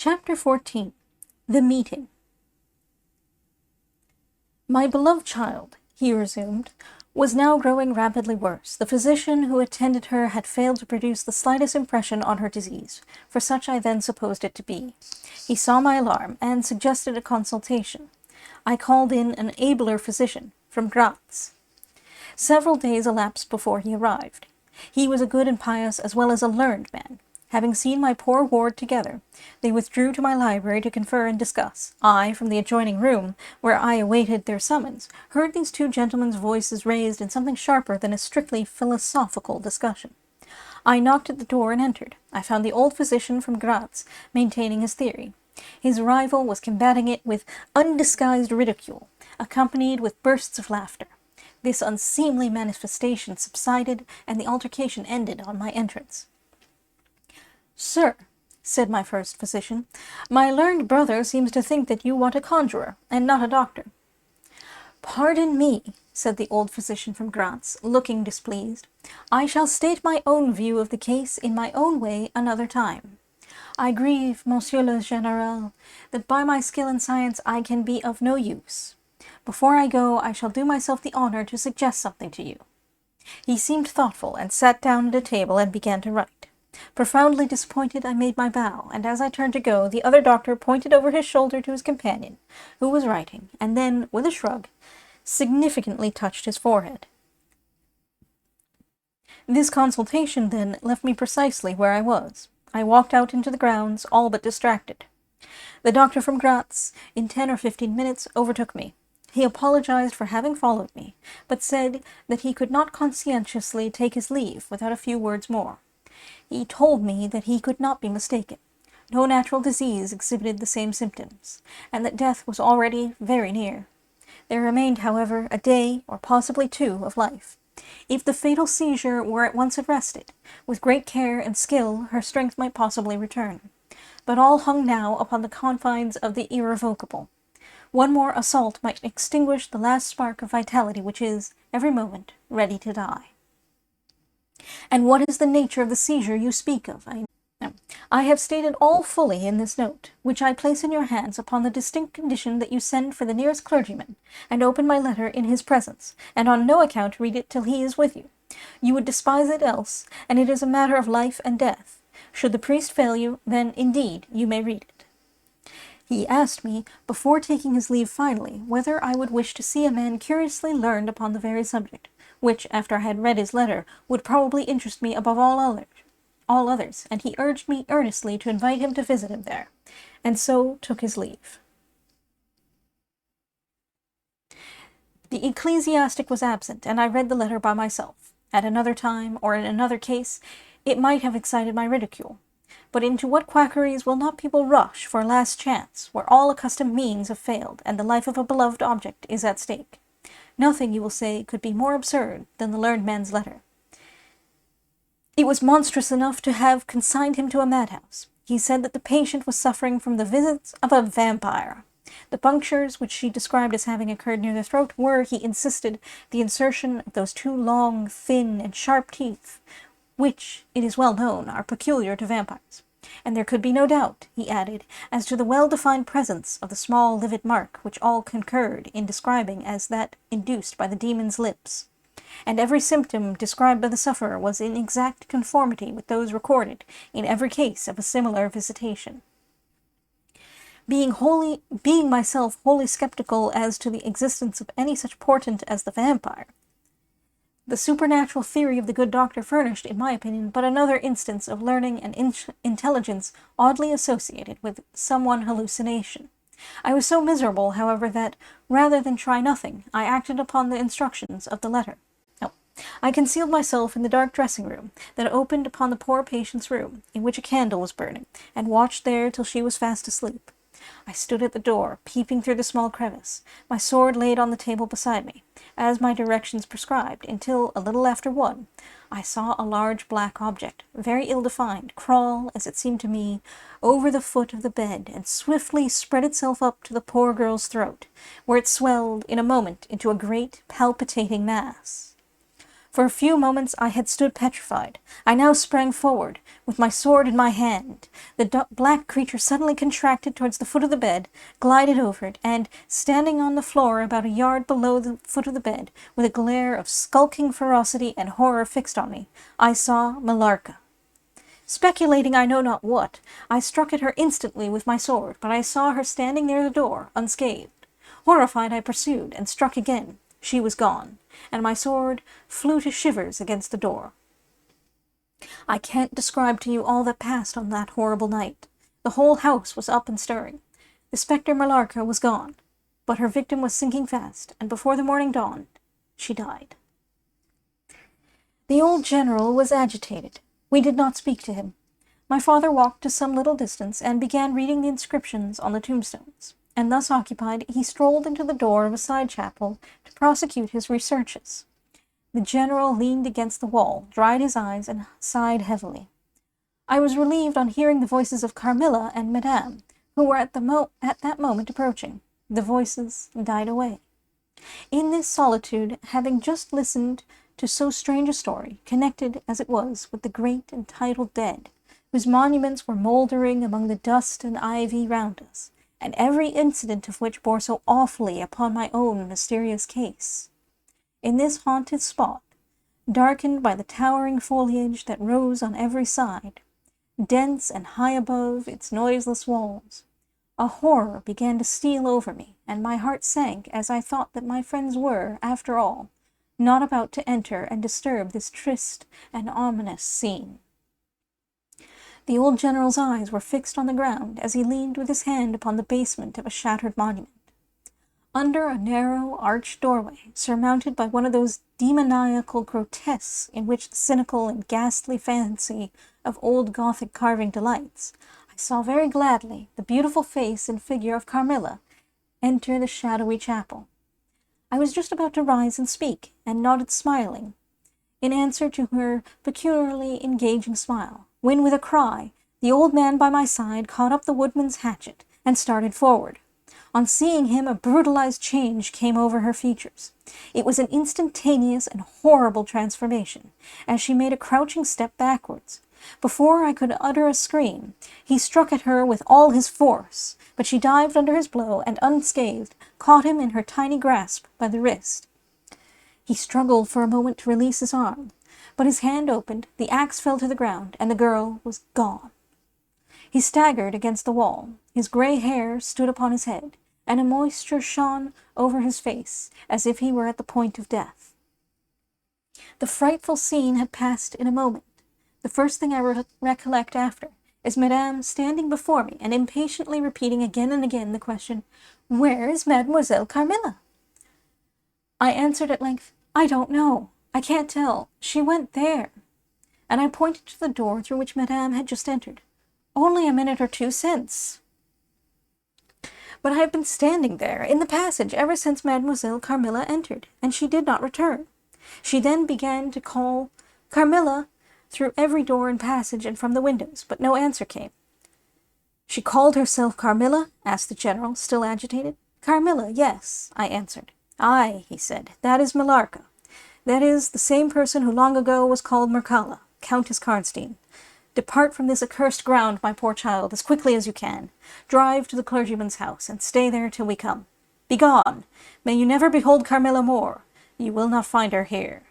Chapter 14. The Meeting. My beloved child, he resumed, was now growing rapidly worse. The physician who attended her had failed to produce the slightest impression on her disease, for such I then supposed it to be. He saw my alarm, and suggested a consultation. I called in an abler physician, from Graz. Several days elapsed before he arrived. He was a good and pious as well as a learned man. Having seen my poor ward together, they withdrew to my library to confer and discuss. I, from the adjoining room, where I awaited their summons, heard these two gentlemen's voices raised in something sharper than a strictly philosophical discussion. I knocked at the door and entered. I found the old physician from Graz maintaining his theory. His rival was combating it with undisguised ridicule, accompanied with bursts of laughter. This unseemly manifestation subsided, and the altercation ended on my entrance. "Sir," said my first physician, "my learned brother seems to think that you want a conjurer, and not a doctor." "Pardon me," said the old physician from Graz, looking displeased. "I shall state my own view of the case in my own way another time. I grieve, Monsieur le Général, that by my skill in science I can be of no use. Before I go, I shall do myself the honor to suggest something to you." He seemed thoughtful, and sat down at a table and began to write. Profoundly disappointed, I made my bow, and as I turned to go, the other doctor pointed over his shoulder to his companion, who was writing, and then, with a shrug, significantly touched his forehead. This consultation, then, left me precisely where I was. I walked out into the grounds, all but distracted. The doctor from Graz, in 10 or 15 minutes, overtook me. He apologized for having followed me, but said that he could not conscientiously take his leave without a few words more. He told me that he could not be mistaken. No natural disease exhibited the same symptoms, and that death was already very near. There remained, however, a day, or possibly 2, of life. If the fatal seizure were at once arrested, with great care and skill her strength might possibly return. But all hung now upon the confines of the irrevocable. One more assault might extinguish the last spark of vitality which is, every moment, ready to die. "And what is the nature of the seizure you speak of?" I have stated all fully in this note, which I place in your hands upon the distinct condition that you send for the nearest clergyman, and open my letter in his presence, and on no account read it till he is with you. You would despise it else, and it is a matter of life and death. Should the priest fail you, then, indeed, you may read it. He asked me, before taking his leave finally, whether I would wish to see a man curiously learned upon the very subject, which, after I had read his letter, would probably interest me above all others, and he urged me earnestly to invite him to visit him there, and so took his leave. The ecclesiastic was absent, and I read the letter by myself. At another time, or in another case, it might have excited my ridicule. But into what quackeries will not people rush for a last chance, where all accustomed means have failed, and the life of a beloved object is at stake? Nothing, you will say, could be more absurd than the learned man's letter. It was monstrous enough to have consigned him to a madhouse. He said that the patient was suffering from the visits of a vampire. The punctures which she described as having occurred near the throat were, he insisted, the insertion of those 2 long, thin, and sharp teeth, which, it is well known, are peculiar to vampires. And there could be no doubt, he added, as to the well-defined presence of the small livid mark which all concurred in describing as that induced by the demon's lips. And every symptom described by the sufferer was in exact conformity with those recorded in every case of a similar visitation. Being myself wholly skeptical as to the existence of any such portent as the vampire, the supernatural theory of the good doctor furnished, in my opinion, but another instance of learning and intelligence oddly associated with some one hallucination. I was so miserable, however, that, rather than try nothing, I acted upon the instructions of the letter. I concealed myself in the dark dressing-room that opened upon the poor patient's room, in which a candle was burning, and watched there till she was fast asleep. I stood at the door, peeping through the small crevice, my sword laid on the table beside me, as my directions prescribed, until, a little after 1, I saw a large black object, very ill-defined, crawl, as it seemed to me, over the foot of the bed, and swiftly spread itself up to the poor girl's throat, where it swelled, in a moment, into a great palpitating mass. For a few moments I had stood petrified. I now sprang forward, with my sword in my hand. The black creature suddenly contracted towards the foot of the bed, glided over it, and, standing on the floor about a yard below the foot of the bed, with a glare of skulking ferocity and horror fixed on me, I saw Millarca. Speculating I know not what, I struck at her instantly with my sword, but I saw her standing near the door, unscathed. Horrified, I pursued, and struck again. She was gone, and my sword flew to shivers against the door. I can't describe to you all that passed on that horrible night. The whole house was up and stirring. The spectre Millarca was gone, but her victim was sinking fast, and before the morning dawned, she died. The old general was agitated. We did not speak to him. My father walked to some little distance and began reading the inscriptions on the tombstones, and thus occupied, he strolled into the door of a side chapel to prosecute his researches. The general leaned against the wall, dried his eyes, and sighed heavily. I was relieved on hearing the voices of Carmilla and Madame, who were at that moment approaching. The voices died away. In this solitude, having just listened to so strange a story, connected as it was with the great and titled dead, whose monuments were mouldering among the dust and ivy round us, and every incident of which bore so awfully upon my own mysterious case. In this haunted spot, darkened by the towering foliage that rose on every side, dense and high above its noiseless walls, a horror began to steal over me, and my heart sank as I thought that my friends were, after all, not about to enter and disturb this triste and ominous scene. The old general's eyes were fixed on the ground as he leaned with his hand upon the basement of a shattered monument. Under a narrow, arched doorway, surmounted by one of those demoniacal grotesques in which the cynical and ghastly fancy of old Gothic carving delights, I saw very gladly the beautiful face and figure of Carmilla enter the shadowy chapel. I was just about to rise and speak, and nodded smiling, in answer to her peculiarly engaging smile, when, with a cry, the old man by my side caught up the woodman's hatchet and started forward. On seeing him, a brutalized change came over her features. It was an instantaneous and horrible transformation, as she made a crouching step backwards. Before I could utter a scream, he struck at her with all his force, but she dived under his blow and, unscathed, caught him in her tiny grasp by the wrist. He struggled for a moment to release his arm, but his hand opened, the axe fell to the ground, and the girl was gone. He staggered against the wall. His gray hair stood upon his head, and a moisture shone over his face, as if he were at the point of death. The frightful scene had passed in a moment. The first thing I recollect after is Madame standing before me and impatiently repeating again and again the question, "Where is Mademoiselle Carmilla?" I answered at length, "I don't know. I can't tell. She went there." And I pointed to the door through which Madame had just entered. "Only a minute or two since." "But I have been standing there, in the passage, ever since Mademoiselle Carmilla entered, and she did not return." She then began to call Carmilla through every door and passage and from the windows, but no answer came. "She called herself Carmilla?" asked the general, still agitated. "Carmilla, yes," I answered. "Aye," he said, "that is Millarca. That is the same person who long ago was called Mircalla, Countess Karnstein. Depart from this accursed ground, my poor child, as quickly as you can. Drive to the clergyman's house, and stay there till we come. Begone! May you never behold Carmilla more. You will not find her here."